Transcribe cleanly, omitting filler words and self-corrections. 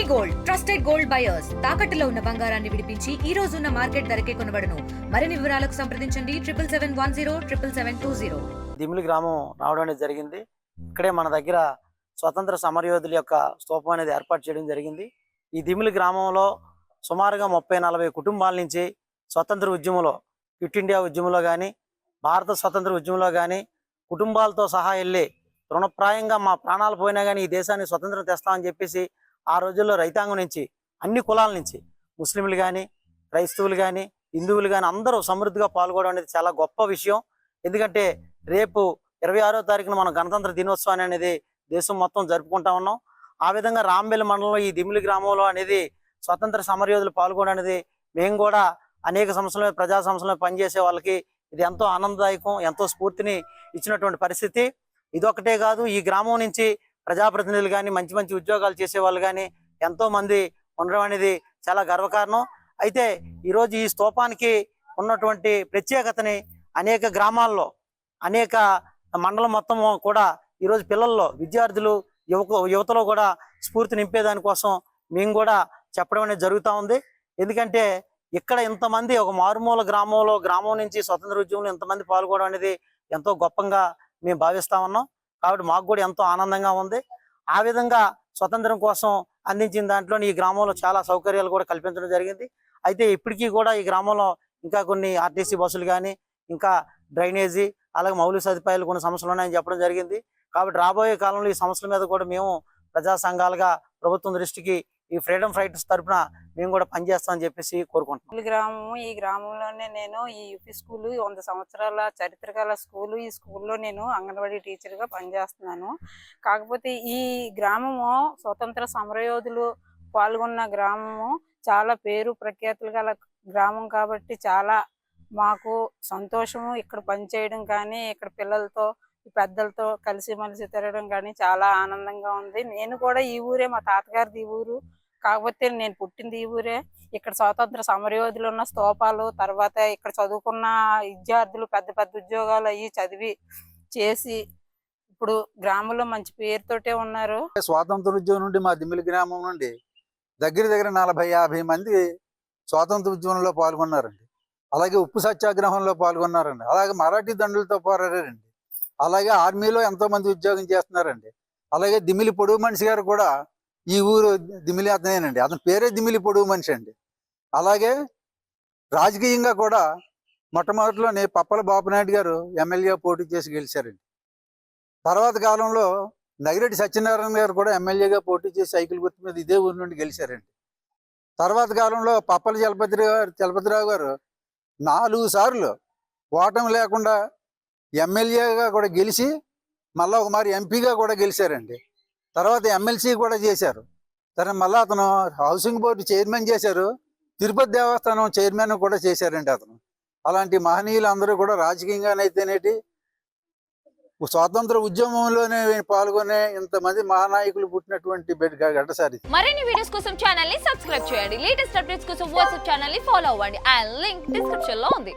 Gold trusted gold buyers తాకట్టులో ఉన్న బంగారాన్ని విడిపించి ఈ రోజు ఉన్న మార్కెట్ ధరకే కొనబడును. మరిన్ని వివరాలకు సంప్రదించండి 7771077720. దిమిలి గ్రామం రావడం అనేది జరిగింది. ఇక్కడే మన దగ్గర స్వతంత్ర సమరయోధుల యొక్క స్తూపం అనేది ఏర్పాటు చేయడం జరిగింది. ఈ దిమిలి గ్రామంలో సుమారుగా 30-40 కుటుంబాల నుంచి స్వతంత్ర ఉద్యమంలో, క్విట్ ఇండియా ఉద్యమంలో కానీ, భారత స్వతంత్ర ఉద్యమంలో కానీ కుటుంబాలతో సహా వెళ్ళి తృణప్రాయంగా మా ప్రాణాలు పోయినా కానీ ఈ దేశాన్ని స్వతంత్రం తెస్తామని చెప్పేసి ఆ రోజుల్లో రైతాంగం నుంచి, అన్ని కులాల నుంచి, ముస్లింలు కానీ, క్రైస్తవులు కానీ, హిందువులు కానీ అందరూ సమృద్ధిగా పాల్గొనడం అనేది చాలా గొప్ప విషయం. ఎందుకంటే రేపు 26వ తారీఖున మనం గణతంత్ర దినోత్సవాన్ని అనేది దేశం మొత్తం జరుపుకుంటా ఉన్నాం. ఆ విధంగా రాంబెల్ మండలంలో ఈ దిమిలి గ్రామంలో అనేది స్వతంత్ర సమరయోధులు పాల్గొనడం అనేది మేము కూడా అనేక సంవత్సరాల ప్రజా సంస్థలో పనిచేసే వాళ్ళకి ఇది ఎంతో ఆనందదాయకం, ఎంతో స్ఫూర్తిని ఇచ్చినటువంటి పరిస్థితి. ఇదొకటే కాదు, ఈ గ్రామం నుంచి ప్రజాప్రతినిధులు కానీ, మంచి మంచి ఉద్యోగాలు చేసే వాళ్ళు కానీ ఎంతో మంది ఉండడం అనేది చాలా గర్వకారణం. అయితే ఈరోజు ఈ స్తూపానికి ఉన్నటువంటి ప్రత్యేకతని అనేక గ్రామాల్లో, అనేక మండలం మొత్తం కూడా ఈరోజు పిల్లల్లో, విద్యార్థులు, యువతలో కూడా స్ఫూర్తి నింపేదానికోసం మేము కూడా చెప్పడం అనేది జరుగుతూ ఉంది. ఎందుకంటే ఇక్కడ ఇంతమంది ఒక మారుమూల గ్రామం నుంచి స్వతంత్ర ఉద్యమంలో ఇంతమంది పాల్గొనడం అనేది ఎంతో గొప్పగా మేము భావిస్తా ఉన్నాం. కాబట్టి మాకు కూడా ఎంతో ఆనందంగా ఉంది. ఆ విధంగా స్వతంత్రం కోసం అందించిన దాంట్లో ఈ గ్రామంలో చాలా సౌకర్యాలు కూడా కల్పించడం జరిగింది. అయితే ఇప్పటికీ కూడా ఈ గ్రామంలో ఇంకా కొన్ని ఆర్టీసీ బస్సులు కానీ, ఇంకా డ్రైనేజీ, అలాగే మౌలిక సదుపాయాలు కొన్ని సమస్యలు ఉన్నాయని చెప్పడం జరిగింది. కాబట్టి రాబోయే కాలంలో ఈ సమస్యల మీద కూడా మేము ప్రజా సంఘాలుగా ప్రభుత్వం దృష్టికి ఈ ఫ్రీడమ్ ఫైటర్స్ తరఫున మేము కూడా పనిచేస్తామని చెప్పేసి కోరుకుంటున్నాం. ఈ గ్రామంలోనే నేను ఈ యూపీ స్కూల్ 100 సంవత్సరాల చరిత్ర గల స్కూలు. ఈ స్కూల్లో నేను అంగన్వాడీ టీచర్గా పనిచేస్తున్నాను. కాకపోతే ఈ గ్రామము స్వతంత్ర సమరయోధులు పాల్గొన్న గ్రామము, చాలా పేరు ప్రఖ్యాతులు గల గ్రామం. కాబట్టి చాలా మాకు సంతోషము. ఇక్కడ పనిచేయడం కానీ, ఇక్కడ పిల్లలతో పెద్దలతో కలిసిమెలిసి తిరగడం కానీ చాలా ఆనందంగా ఉంది. నేను కూడా ఈ ఊరే, మా తాతగారిది ఈ ఊరు. కాకపోతే నేను పుట్టింది ఈ ఊరే. ఇక్కడ స్వాతంత్ర సమరయోధులు ఉన్న స్తూపాలు, తర్వాత ఇక్కడ చదువుకున్న విద్యార్థులు పెద్ద పెద్ద ఉద్యోగాలు అయ్యి చదివి చేసి ఇప్పుడు గ్రామంలో మంచి పేరుతోటే ఉన్నారు. స్వాతంత్ర ఉద్యమం నుండి మా దిమిలి గ్రామం నుండి దగ్గర 40-50 మంది స్వాతంత్ర ఉద్యమంలో పాల్గొన్నారండి. అలాగే ఉప్పు సత్యాగ్రహంలో పాల్గొన్నారండి. అలాగే మరాఠీ దండులతో పోరాడారండి. అలాగే ఆర్మీలో ఎంతో మంది ఉద్యోగం చేస్తున్నారండి. అలాగే దిమిలి పొడుగు మనిషి గారు కూడా ఈ ఊరు దిమిలి అతనేనండి. అతని పేరే దిమిలి పొడుగు మనిషి అండి. అలాగే రాజకీయంగా కూడా మొట్టమొదటిలోనే పప్పల బాపునాయుడు గారు ఎమ్మెల్యే పోటీ చేసి గెలిచారండి. తర్వాత కాలంలో నగిరెడ్డి సత్యనారాయణ గారు కూడా ఎమ్మెల్యేగా పోటీ చేసి సైకిల్ గుర్తు మీద ఇదే ఊరి నుండి గెలిచారండి. తర్వాత కాలంలో పప్పల చలపతిరావు గారు 4 సార్లు ఓటమి లేకుండా ఎమ్మెల్యేగా కూడా గెలిచి మళ్ళీ ఒక మరి ఎంపీగా కూడా గెలిచారండి. తర్వాత ఎమ్మెల్సీ కూడా చేశారు. తర్వాత మళ్ళీ అతను హౌసింగ్ బోర్డు చైర్మన్ చేశారు. తిరుపతి దేవస్థానం చైర్మన్ కూడా చేశారండి అతను. అలాంటి మహనీయులు అందరూ కూడా రాజకీయంగానైతేనేటి, స్వాతంత్ర ఉద్యమంలోనే పాల్గొనే ఇంతమంది మహానాయకులు పుట్టినటువంటి గడ్డసారి. మరిన్ని వీడియోస్ కోసం ఛానల్ ని సబ్స్క్రైబ్ చేయండి. లేటెస్ట్ అప్డేట్స్ కోసం వాట్సాప్ ఛానల్ ని ఫాలో అవ్వండి. ఆ లింక్ డిస్క్రిప్షన్ లో ఉంది.